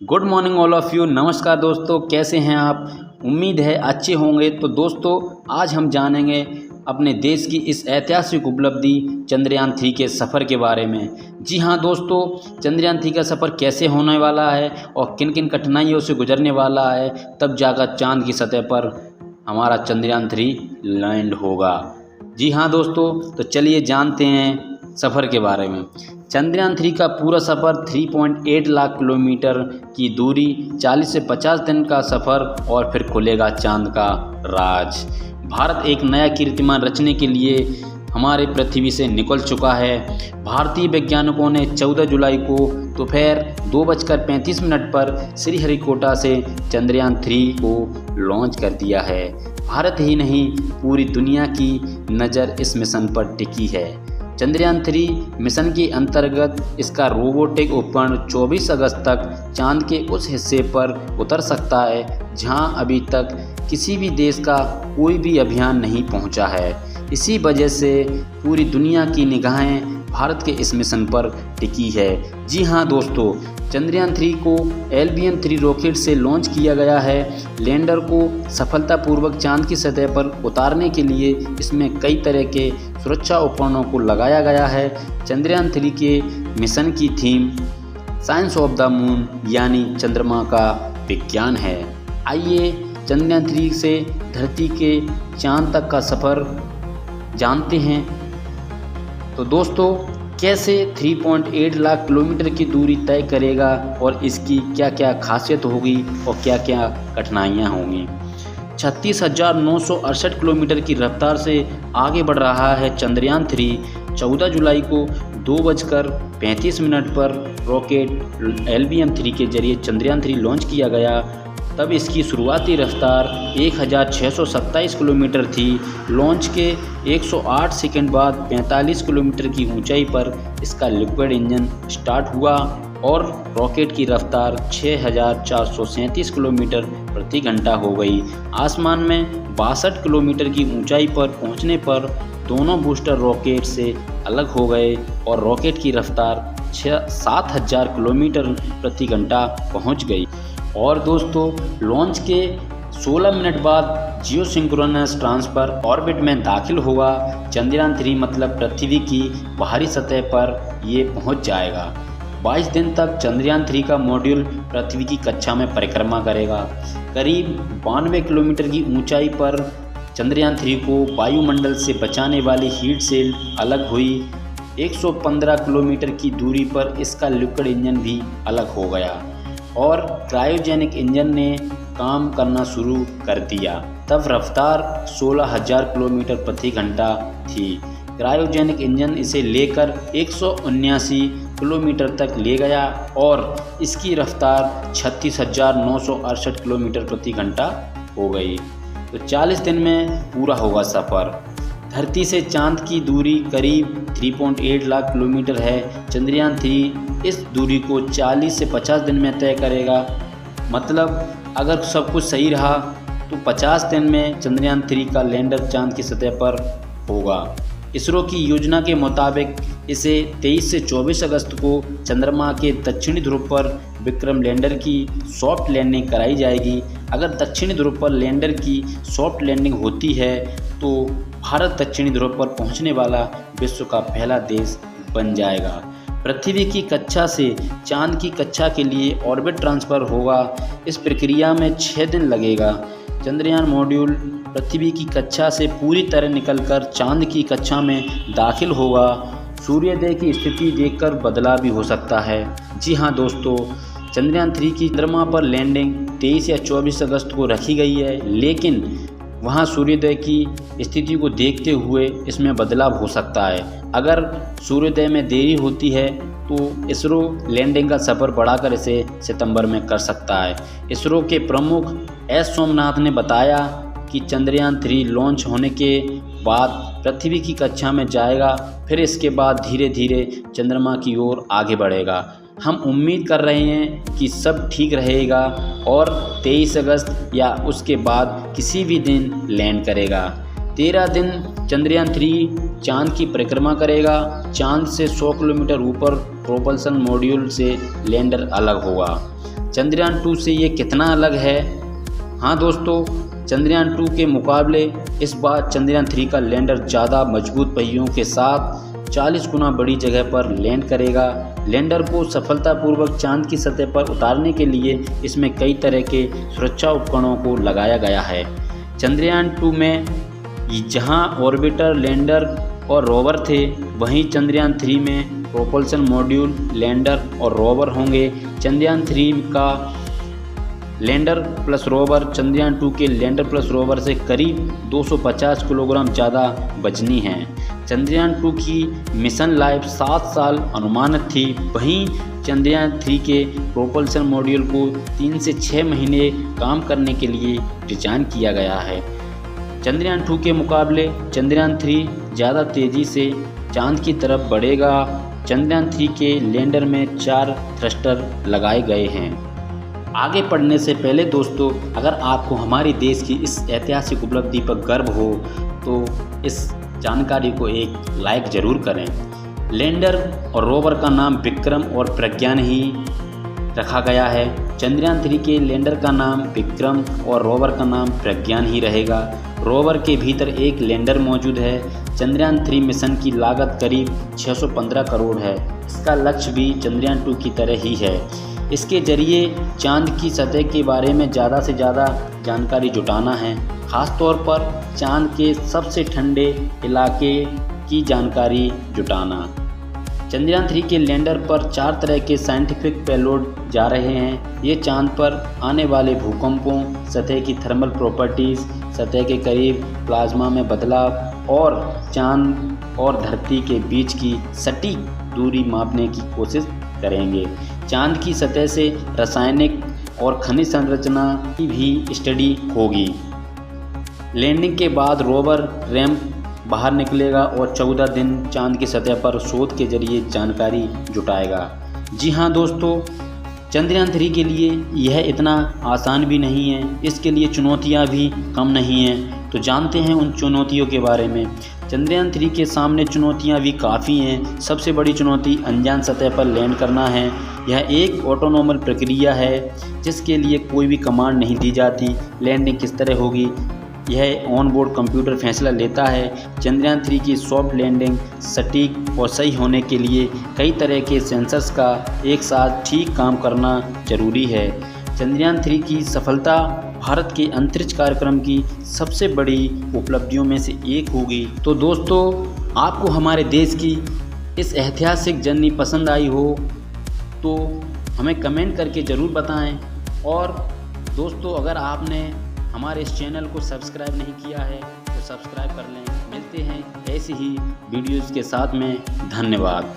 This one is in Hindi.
Good morning all of you. नमस्कार दोस्तों, कैसे हैं आप? उम्मीद है अच्छे होंगे। तो दोस्तों, आज हम जानेंगे अपने देश की इस ऐतिहासिक उपलब्धि चंद्रयान 3 के सफ़र के बारे में। जी हाँ दोस्तों, चंद्रयान 3 का सफ़र कैसे होने वाला है और किन किन कठिनाइयों से गुजरने वाला है, तब जाकर चाँद की सतह पर हमारा चंद्रयान 3 लैंड होगा। जी हाँ दोस्तों, तो चलिए जानते हैं सफ़र के बारे में। चंद्रयान 3 का पूरा सफ़र 3.8 लाख किलोमीटर की दूरी, 40 से 50 दिन का सफ़र और फिर खुलेगा चांद का राज। भारत एक नया कीर्तिमान रचने के लिए हमारे पृथ्वी से निकल चुका है। भारतीय वैज्ञानिकों ने 14 जुलाई को दोपहर 2:35 पर श्रीहरिकोटा से चंद्रयान 3 को लॉन्च कर दिया है। भारत ही नहीं, पूरी दुनिया की नज़र इस मिशन पर टिकी है। चंद्रयान 3 मिशन के अंतर्गत इसका रोबोटिक उपकरण 24 अगस्त तक चांद के उस हिस्से पर उतर सकता है जहां अभी तक किसी भी देश का कोई भी अभियान नहीं पहुंचा है। इसी वजह से पूरी दुनिया की निगाहें भारत के इस मिशन पर टिकी है। जी हाँ दोस्तों, चंद्रयान 3 को LBM-3 रॉकेट से लॉन्च किया गया है। लैंडर को सफलतापूर्वक चांद की सतह पर उतारने के लिए इसमें कई तरह के सुरक्षा उपकरणों को लगाया गया है। चंद्रयान 3 के मिशन की theme science of the moon यानी चंद्रमा का विज्ञान है। आइए चंद्रयान 3 से धरती के चांद तक का सफ़र जानते हैं। तो दोस्तों, कैसे 3.8 लाख किलोमीटर की दूरी तय करेगा और इसकी क्या क्या खासियत होगी और क्या क्या कठिनाइयाँ होंगी। 36,968 किलोमीटर की रफ्तार से आगे बढ़ रहा है चंद्रयान 3। 14 जुलाई को 2:35 पर रॉकेट LBM-3 के जरिए चंद्रयान 3 लॉन्च किया गया। तब इसकी शुरुआती रफ्तार 1,627 किलोमीटर थी। लॉन्च के 108 सेकंड बाद 45 किलोमीटर की ऊंचाई पर इसका लिक्विड इंजन स्टार्ट हुआ और रॉकेट की रफ्तार 6,437 किलोमीटर प्रति घंटा हो गई। आसमान में 62 किलोमीटर की ऊंचाई पर पहुंचने पर दोनों बूस्टर रॉकेट से अलग हो गए और रॉकेट की रफ्तार 7,000 किलोमीटर प्रति घंटा पहुंच गई। और दोस्तों, लॉन्च के 16 मिनट बाद जियोसिंक्रोनस ट्रांसफर ऑर्बिट में दाखिल हुआ। चंद्रयान 3 मतलब पृथ्वी की बाहरी सतह पर ये पहुंच जाएगा। 22 दिन तक चंद्रयान 3 का मॉड्यूल पृथ्वी की कक्षा में परिक्रमा करेगा। करीब 92 किलोमीटर की ऊंचाई पर चंद्रयान 3 को वायुमंडल से बचाने वाली हीट सेल अलग हुई। 115 किलोमीटर की दूरी पर इसका लिक्विड इंजन भी अलग हो गया और क्रायोजेनिक इंजन ने काम करना शुरू कर दिया। तब रफ्तार 16,000 किलोमीटर प्रति घंटा थी। क्रायोजेनिक इंजन इसे लेकर 179 किलोमीटर तक ले गया और इसकी रफ्तार 36,968 किलोमीटर प्रति घंटा हो गई। तो 40 दिन में पूरा होगा सफ़र। धरती से चांद की दूरी करीब 3.8 लाख किलोमीटर है। चंद्रयान 3 इस दूरी को 40 से 50 दिन में तय करेगा। मतलब अगर सब कुछ सही रहा तो 50 दिन में चंद्रयान 3 का लैंडर चांद की सतह पर होगा। इसरो की योजना के मुताबिक इसे 23 से 24 अगस्त को चंद्रमा के दक्षिणी ध्रुव पर विक्रम लैंडर की सॉफ्ट लैंडिंग कराई जाएगी। अगर दक्षिणी ध्रुव पर लैंडर की सॉफ्ट लैंडिंग होती है तो भारत दक्षिणी ध्रुव पर पहुंचने वाला विश्व का पहला देश बन जाएगा। पृथ्वी की कक्षा से चांद की कक्षा के लिए ऑर्बिट ट्रांसफ़र होगा। इस प्रक्रिया में 6 दिन लगेगा। चंद्रयान मॉड्यूल पृथ्वी की कक्षा से पूरी तरह निकलकर चांद की कक्षा में दाखिल होगा। सूर्योदय की स्थिति देखकर बदलाव भी हो सकता है। जी हाँ दोस्तों, चंद्रयान 3 की चंद्रमा पर लैंडिंग 23 या 24 अगस्त को रखी गई है, लेकिन वहाँ सूर्योदय की स्थिति को देखते हुए इसमें बदलाव हो सकता है। अगर सूर्योदय में देरी होती है तो इसरो लैंडिंग का सफ़र बढ़ाकर इसे सितंबर में कर सकता है। इसरो के प्रमुख S सोमनाथ ने बताया कि चंद्रयान 3 लॉन्च होने के बाद पृथ्वी की कक्षा में जाएगा, फिर इसके बाद धीरे धीरे चंद्रमा की ओर आगे बढ़ेगा। हम उम्मीद कर रहे हैं कि सब ठीक रहेगा और 23 अगस्त या उसके बाद किसी भी दिन लैंड करेगा। 13 दिन चंद्रयान 3 चांद की परिक्रमा करेगा। चांद से 100 किलोमीटर ऊपर प्रोपल्सन मॉड्यूल से लैंडर अलग होगा। चंद्रयान 2 से ये कितना अलग है? हाँ दोस्तों, चंद्रयान 2 के मुकाबले इस बार चंद्रयान 3 का लैंडर ज़्यादा मजबूत पहियों के साथ 40 गुना बड़ी जगह पर लैंड करेगा। लैंडर को सफलतापूर्वक चांद की सतह पर उतारने के लिए इसमें कई तरह के सुरक्षा उपकरणों को लगाया गया है। चंद्रयान 2 में जहां ऑर्बिटर, लैंडर और रोवर थे, वहीं चंद्रयान 3 में प्रोपल्शन मॉड्यूल, लैंडर और रोवर होंगे। चंद्रयान 3 का लैंडर प्लस रोवर चंद्रयान 2 के लैंडर प्लस रोवर से करीब 250 किलोग्राम ज़्यादा वजनी है। चंद्रयान 2 की मिशन लाइफ 7 साल अनुमानित थी, वहीं चंद्रयान 3 के प्रोपल्शन मॉड्यूल को 3 से 6 महीने काम करने के लिए डिजाइन किया गया है। चंद्रयान 2 के मुकाबले चंद्रयान 3 ज़्यादा तेज़ी से चांद की तरफ बढ़ेगा। चंद्रयान 3 के लैंडर में 4 थ्रस्टर लगाए गए हैं। आगे बढ़ने से पहले दोस्तों, अगर आपको हमारे देश की इस ऐतिहासिक उपलब्धि पर गर्व हो तो इस जानकारी को एक लाइक ज़रूर करें। लैंडर और रोवर का नाम विक्रम और प्रज्ञान ही रखा गया है। चंद्रयान 3 के लैंडर का नाम विक्रम और रोवर का नाम प्रज्ञान ही रहेगा। रोवर के भीतर एक लैंडर मौजूद है। चंद्रयान 3 मिशन की लागत करीब 615 करोड़ है। इसका लक्ष्य भी चंद्रयान 2 की तरह ही है। इसके जरिए चांद की सतह के बारे में ज़्यादा से ज़्यादा जानकारी जुटाना है, ख़ासतौर पर चांद के सबसे ठंडे इलाके की जानकारी जुटाना। चंद्रयान 3 के लैंडर पर 4 तरह के साइंटिफिक पेलोड जा रहे हैं। ये चांद पर आने वाले भूकंपों, सतह की थर्मल प्रॉपर्टीज़, सतह के करीब प्लाज्मा में बदलाव और चांद और धरती के बीच की सटीक दूरी मापने की कोशिश करेंगे। चांद की सतह से रासायनिक और खनिज संरचना की भी स्टडी होगी। लैंडिंग के बाद रोवर रैंप बाहर निकलेगा और 14 दिन चांद की सतह पर शोध के जरिए जानकारी जुटाएगा। जी हाँ दोस्तों, चंद्रयान 3 के लिए यह इतना आसान भी नहीं है, इसके लिए चुनौतियाँ भी कम नहीं हैं। तो जानते हैं उन चुनौतियों के बारे में। चंद्रयान 3 के सामने चुनौतियाँ भी काफ़ी हैं। सबसे बड़ी चुनौती अनजान सतह पर लैंड करना है। यह एक ऑटोनोमल प्रक्रिया है जिसके लिए कोई भी कमांड नहीं दी जाती। लैंडिंग किस तरह होगी, यह ऑन बोर्ड कंप्यूटर फैसला लेता है। चंद्रयान 3 की सॉफ्ट लैंडिंग सटीक और सही होने के लिए कई तरह के सेंसर्स का एक साथ ठीक काम करना जरूरी है। चंद्रयान 3 की सफलता भारत के अंतरिक्ष कार्यक्रम की सबसे बड़ी उपलब्धियों में से एक होगी। तो दोस्तों, आपको हमारे देश की इस ऐतिहासिक जर्नी पसंद आई हो तो हमें कमेंट करके ज़रूर बताएं। और दोस्तों, अगर आपने हमारे इस चैनल को सब्सक्राइब नहीं किया है तो सब्सक्राइब कर लें। मिलते हैं ऐसी ही वीडियोज़ के साथ में। धन्यवाद।